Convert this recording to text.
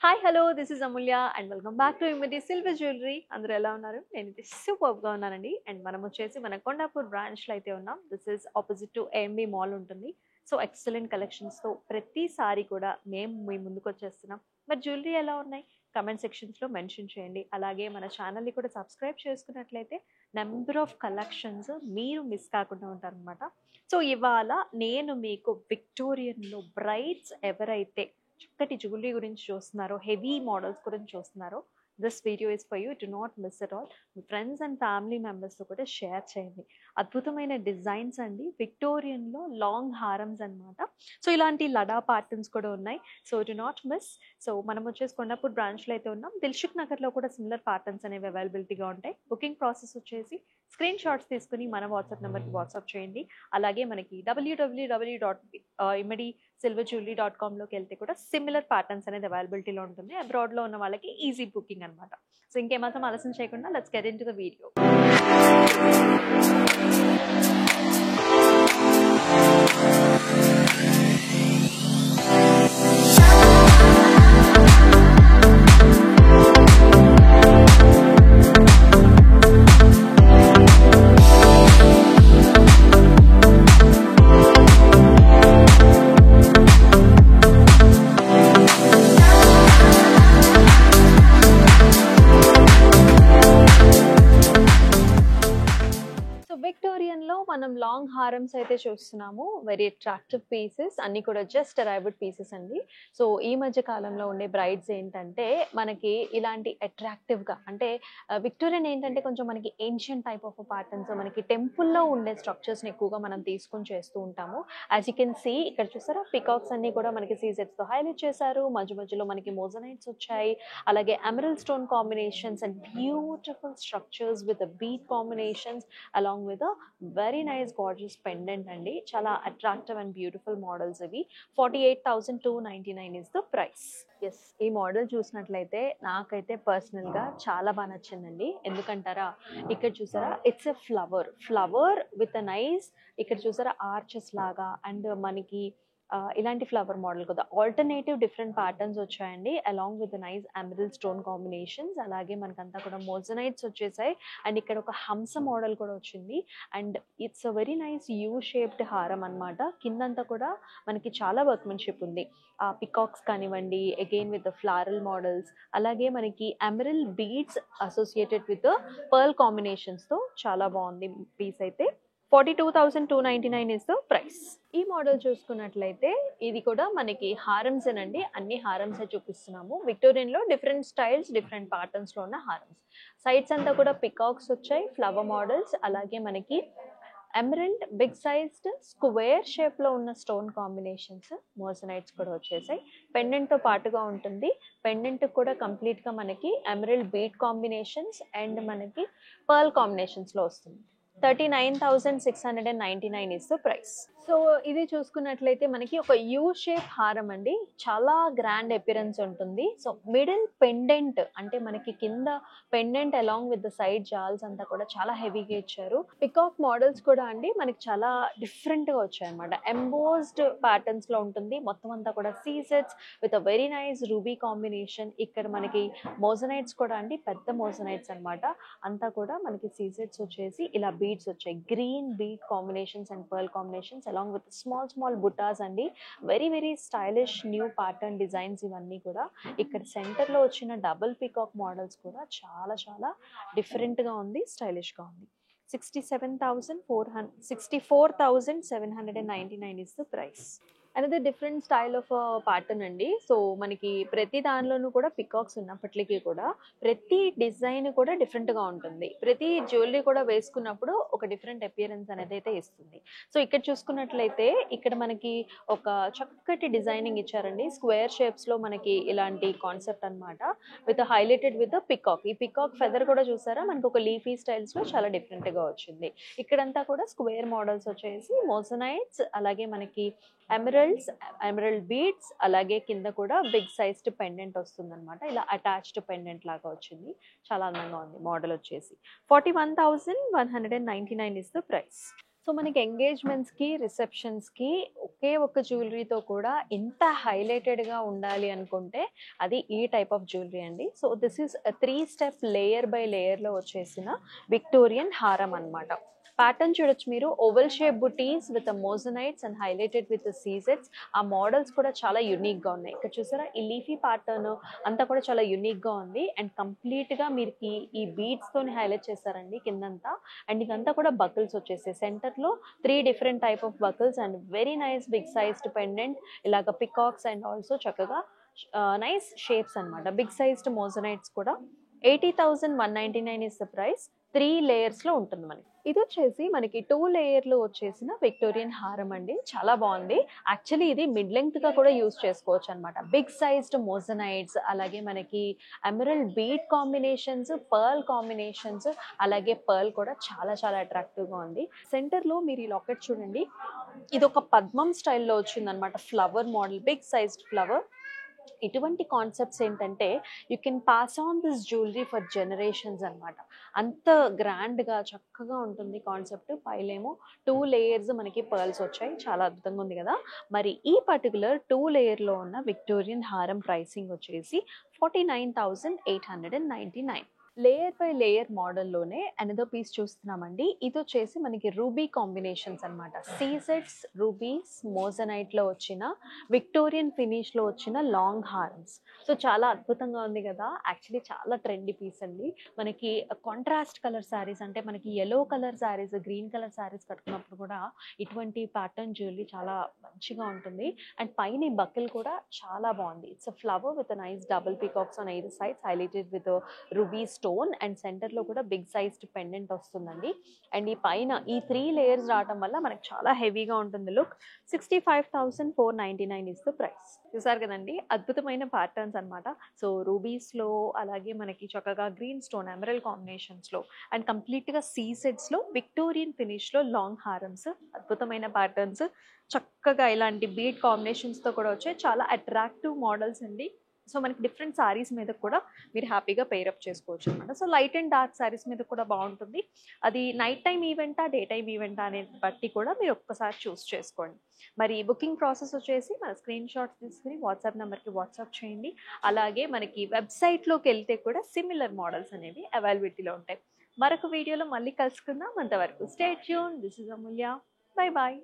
Hi hello this is Amulya and welcome back to ఇమిడి silver jewellery. అందరూ ఎలా ఉన్నారు? నేనైతే సూపర్గా ఉన్నానండి. అండ్ మనం వచ్చేసి మన కొండాపూర్ బ్రాంచ్లో అయితే ఉన్నాం. This is opposite to AMB mall ఉంటుంది. సో ఎక్సలెంట్ కలెక్షన్స్తో ప్రతిసారి కూడా మేము మీ ముందుకు వచ్చేస్తున్నాం. మరి జ్యువెలరీ ఎలా ఉన్నాయి కమెంట్ సెక్షన్స్లో మెన్షన్ చేయండి. అలాగే మన ఛానల్ని కూడా సబ్స్క్రైబ్ చేసుకున్నట్లయితే నెంబర్ ఆఫ్ కలెక్షన్స్ మీరు మిస్ కాకుండా ఉంటారనమాట. సో ఇవాళ నేను మీకు విక్టోరియన్లో బ్రైడ్స్ ఎవరైతే చక్కటి జ్యువెలరీ గురించి చూస్తున్నారో, హెవీ మోడల్స్ గురించి చూస్తున్నారో, this video is for you. Do not miss at all. Me friends and family మెంబర్స్తో కూడా షేర్ చేయండి. అద్భుతమైన డిజైన్స్ అండి, విక్టోరియన్లో లాంగ్ హారమ్స్ అనమాట. సో ఇలాంటి లడా ప్యాటర్న్స్ కూడా ఉన్నాయి. So do not miss. So మనం వచ్చేసి కొండాపూర్ బ్రాంచ్లో అయితే ఉన్నాం. దిల్షుక్ నగర్లో కూడా సిమిలర్ ప్యాటర్న్స్ అనేవి అవైలబిలిటీగా ఉంటాయి. బుకింగ్ ప్రాసెస్ వచ్చేసి స్క్రీన్ షాట్స్ తీసుకుని మన వాట్సాప్ నెంబర్కి వాట్సాప్ చేయండి. అలాగే మనకి www.imedisilverjewelry.com లోకి వెళ్తే కూడా సిమిలర్ ప్యాటర్న్స్ అనేది అవైలబిలిటీలో ఉంటుంది. అబ్రాడ్లో ఉన్న వాళ్ళకి ఈజీ బుకింగ్ అనమాట. సో ఇంకేమాత్రం ఆలస్యం చేయకుండా let's get into the video. విక్టోరియన్లో మనం లాంగ్ హారమ్స్ అయితే చూస్తున్నాము. వెరీ అట్రాక్టివ్ పీసెస్ అన్నీ కూడా జస్ట్ అరైవ్డ్ పీసెస్ అండి. సో ఈ మధ్య కాలంలో ఉండే బ్రైడ్స్ ఏంటంటే మనకి ఇలాంటి అట్రాక్టివ్గా, అంటే విక్టోరియన్ ఏంటంటే కొంచెం మనకి ఏన్షియంట్ టైప్ ఆఫ్ ప్యాటర్న్స్, మనకి టెంపుల్లో ఉండే స్ట్రక్చర్స్ని ఎక్కువగా మనం తీసుకొని చేస్తూ ఉంటాము. యాజ్ యూ కెన్ సీ ఇక్కడ చూసారా, పికాక్స్ అన్నీ కూడా మనకి సీజెట్స్తో హైలైట్ చేశారు. మధ్య మధ్యలో మనకి మోజనైట్స్ వచ్చాయి. అలాగే emerald stone combinations and beautiful structures with beat combinations along with a very nice gorgeous pendant అండి. చాలా అట్రాక్టివ్ అండ్ బ్యూటిఫుల్ మోడల్స్ ఇవి. 48,299 is the price. ఎస్, ఈ మోడల్ చూసినట్లయితే నాకైతే పర్సనల్గా చాలా బాగా నచ్చిందండి. ఎందుకంటారా, ఇక్కడ చూసారా it's a flower with a nice, ఇక్కడ చూసారా ఆర్చెస్ లాగా, అండ్ మనకి ఇలాంటి ఫ్లవర్ మోడల్ కదా, ఆల్టర్నేటివ్ డిఫరెంట్ ప్యాటర్న్స్ వచ్చాయండి. Along with nice emerald stone combinations. అలాగే మనకంతా కూడా మోజనైట్స్ వచ్చేసాయి. అండ్ ఇక్కడ ఒక హంస మోడల్ కూడా వచ్చింది. And it's a very nice you shaped హారం అనమాట. కిందంతా కూడా మనకి చాలా వర్క్మెన్షిప్ ఉంది. పికాక్స్ కానివ్వండి, అగైన్ విత్ ఫ్లారల్ మోడల్స్, అలాగే మనకి emerald beads associated with pearl కాంబినేషన్స్తో చాలా బాగుంది పీస్ అయితే. 42,299 is the price. ఈ మోడల్ చూసుకున్నట్లయితే ఇది కూడా మనకి హారమ్స్ అండి. అన్ని హారమ్స్ చూపిస్తున్నాము. విక్టోరియన్లో డిఫరెంట్ స్టైల్స్, డిఫరెంట్ ప్యాటర్న్స్లో ఉన్న హారమ్స్. సైడ్స్ అంతా కూడా పికాక్స్ వచ్చాయి, ఫ్లవర్ మోడల్స్, అలాగే మనకి ఎమరల్డ్ బిగ్ సైజ్డ్ స్క్వేర్ షేప్లో ఉన్న స్టోన్ కాంబినేషన్స్, మోజనైట్స్ కూడా వచ్చేసాయి. పెండెంట్తో పాటుగా ఉంటుంది. పెండెంట్ కూడా కంప్లీట్గా మనకి ఎమరల్డ్ బీట్ కాంబినేషన్స్ అండ్ మనకి పర్ల్ కాంబినేషన్స్లో వస్తుంది. 39,699 is the price. సో ఇది చూసుకున్నట్లయితే మనకి ఒక యూ షేప్ హారం అండి. చాలా గ్రాండ్ అపిరెన్స్ ఉంటుంది. సో మిడిల్ పెండెంట్, అంటే మనకి కింద pendant along with the side జాల్స్ అంతా కూడా చాలా హెవీగా ఇచ్చారు. పికాక్ మోడల్స్ కూడా అండి మనకి చాలా డిఫరెంట్గా వచ్చాయి అనమాట. ఎంబోస్డ్ ప్యాటర్న్స్లో ఉంటుంది. మొత్తం అంతా కూడా సీజెట్స్ with a very nice ruby combination. ఇక్కడ మనకి మోజనైట్స్ కూడా అండి, పెద్ద మోజనైట్స్ అనమాట. అంతా కూడా మనకి సీజెట్స్ వచ్చేసి ఇలా బీడ్స్ వచ్చాయి. Green bead combinations and pearl combinations along with small బుటాస్ అండి. Very stylish new pattern designs ఇవన్నీ కూడా. ఇక్కడ సెంటర్లో వచ్చిన డబుల్ పికాక్ మోడల్స్ కూడా చాలా డిఫరెంట్గా ఉంది, స్టైలిష్గా ఉంది. 64,799 is the price. అనేది డిఫరెంట్ స్టైల్ ఆఫ్ ప్యాటర్న్ అండి. సో మనకి ప్రతి దానిలోనూ కూడా పికాక్స్ ఉన్నప్పటికీ కూడా ప్రతి డిజైన్ కూడా డిఫరెంట్గా ఉంటుంది. ప్రతి జ్యువెలరీ కూడా వేసుకున్నప్పుడు ఒక డిఫరెంట్ అపియరెన్స్ అనేది అయితే ఇస్తుంది. సో ఇక్కడ చూసుకున్నట్లయితే ఇక్కడ మనకి ఒక చక్కటి డిజైనింగ్ ఇచ్చారండి. స్క్వేర్ షేప్స్లో మనకి ఇలాంటి కాన్సెప్ట్ అనమాట, విత్ హైలైటెడ్ విత్ పికాక్. ఈ పికాక్ ఫెదర్ కూడా చూసారా, మనకి ఒక లీఫీ స్టైల్స్లో చాలా డిఫరెంట్గా వచ్చింది. ఇక్కడంతా కూడా స్క్వేర్ మోడల్స్ వచ్చేసి మోజనైట్స్, అలాగే మనకి ఎమరల్డ్ బీడ్స్, అలాగే కింద కూడా బిగ్ సైజ్డ్ పెండెంట్ వస్తుంది అనమాట. ఇలా అటాచ్డ్ పెండెంట్ లాగా వచ్చింది. చాలా అందంగా ఉంది మోడల్ వచ్చేసి. 41,199 is the price. సో మనకి ఎంగేజ్మెంట్స్‌కి, రిసెప్షన్స్‌కి ఒకే ఒక్క జ్యువెలరీతో కూడా ఇంత హైలైటెడ్‌గా ఉండాలి అనుకుంటే అది ఈ టైప్ ఆఫ్ జ్యువెలరీ అండి. So this is 3 step layer by లేయర్‌లో వచ్చేసిన విక్టోరియన్ హారం అన్నమాట. ప్యాటర్న్ చూడొచ్చు మీరు, ఓవెల్ షేప్ బుటీస్ with moissanites and highlighted with సీజెట్స్. ఆ మోడల్స్ కూడా చాలా యూనిక్‌గా ఉన్నాయి. ఇక్కడ చూసారా ఈ లీఫీ ప్యాటర్న్ అంతా కూడా చాలా యూనిక్‌గా ఉంది. అండ్ కంప్లీట్‌గా మీరుకి ఈ బీడ్స్‌తోని హైలైట్ చేశారండి కిందంతా. అండ్ ఇదంతా కూడా బకిల్స్ వచ్చేసాయి. సెంటర్‌లో 3 different type of buckles and very nice big sized pendant. ఇలాగ పికాక్స్ అండ్ ఆల్సో చక్కగా నైస్ షేప్స్ అన్నమాట. బిగ్ సైజ్డ్ మోజనైట్స్ కూడా. 80,199 ఇస్ ద ప్రైస్. 3 లేయర్స్‌లో ఉంటుంది మనకి. ఇదొచ్చేసి మనకి 2 లేయర్‌లో వచ్చేసిన విక్టోరియన్ హారం అండి. చాలా బాగుంది. యాక్చువల్లీ ఇది మిడ్ లెంగ్త్‌గా కూడా యూజ్ చేసుకోవచ్చనమాట. బిగ్ సైజ్డ్ మోజనైట్స్, అలాగే మనకి emerald bead combinations, pearl combinations, అలాగే పర్ల్ కూడా చాలా చాలా అట్రాక్టివ్‌గా ఉంది. సెంటర్‌లో మీరు ఈ లాకెట్ చూడండి. ఇదొక పద్మం స్టైల్‌లో వచ్చిందనమాట. Flower model, big sized flower. ఇటువంటి కాన్సెప్ట్స్ ఏంటంటే you can pass on this jewellery for generations అన్నమాట. అంత గ్రాండ్‌గా చక్కగా ఉంటుంది కాన్సెప్ట్. పైలేమో 2 లేయర్స్ మనకి పర్ల్స్ వచ్చాయి. చాలా అద్భుతంగా ఉంది కదా! మరి ఈ పర్టిక్యులర్ 2 లేయర్‌లో ఉన్న విక్టోరియన్ హారం ప్రైసింగ్ వచ్చేసి 49,899. లేయర్ బై లేయర్ మోడల్లోనే అనదర్ పీస్ చూస్తున్నామండి. ఇది వచ్చేసి మనకి రూబీ కాంబినేషన్స్ అన్నమాట. సీజెడ్స్, రూబీస్, మోజనైట్లో వచ్చిన విక్టోరియన్ ఫినిష్లో వచ్చిన లాంగ్ హార్మ్స్. సో చాలా అద్భుతంగా ఉంది కదా! యాక్చువల్లీ చాలా ట్రెండీ పీస్ అండి. మనకి కాంట్రాస్ట్ కలర్ శారీస్, అంటే మనకి yellow colour saris, green colour saris కట్టుకున్నప్పుడు కూడా ఇటువంటి ప్యాటర్న్ జ్యువెలరీ చాలా మంచిగా ఉంటుంది. అండ్ పైన ఈ బకిల్ కూడా చాలా బాగుంది. It's a flower with nice double peacocks on either sides highlighted with ruby stone. And సెంటర్లో కూడా బిగ్ సైజ్డ్ పెండెంట్ వస్తుందండి. అండ్ ఈ పైన ఈ 3 లేయర్స్ రావడం వల్ల మనకి చాలా హెవీగా ఉంటుంది లుక్. 65,499 is the price. చూసారు కదండి, అద్భుతమైన ప్యాటర్న్స్ అన్నమాట. సో రూబీస్లో, అలాగే మనకి చక్కగా గ్రీన్ స్టోన్ ఎమరల్ కాంబినేషన్స్లో, అండ్ కంప్లీట్గా సీసెడ్స్లో విక్టోరియన్ ఫినిష్లో లాంగ్ హారమ్స్. అద్భుతమైన ప్యాటర్న్స్, చక్కగా ఇలాంటి బీడ్ కాంబినేషన్స్తో కూడా వచ్చాయి. చాలా అట్రాక్టివ్ మోడల్స్ అండి. సో మనకి డిఫరెంట్ సారీస్ మీద కూడా మీరు హ్యాపీగా పేరప్ చేసుకోవచ్చు అనమాట. So light and dark saris మీద కూడా బాగుంటుంది. అది నైట్ టైం ఈవెంటా, డే టైం ఈవెంటా అనే బట్టి కూడా మీరు ఒక్కసారి చూస్ చేసుకోండి. మరి బుకింగ్ ప్రాసెస్ వచ్చేసి మన స్క్రీన్ షాట్స్ తీసుకుని వాట్సాప్ నెంబర్కి వాట్సాప్ చేయండి. అలాగే మనకి వెబ్సైట్లోకి వెళ్తే కూడా సిమిలర్ మోడల్స్ అనేవి అవైలబిలిటీలో ఉంటాయి. మరొక వీడియోలో మళ్ళీ కలుసుకుందాం. అంతవరకు stay tune. This is Amulya. Bye bye.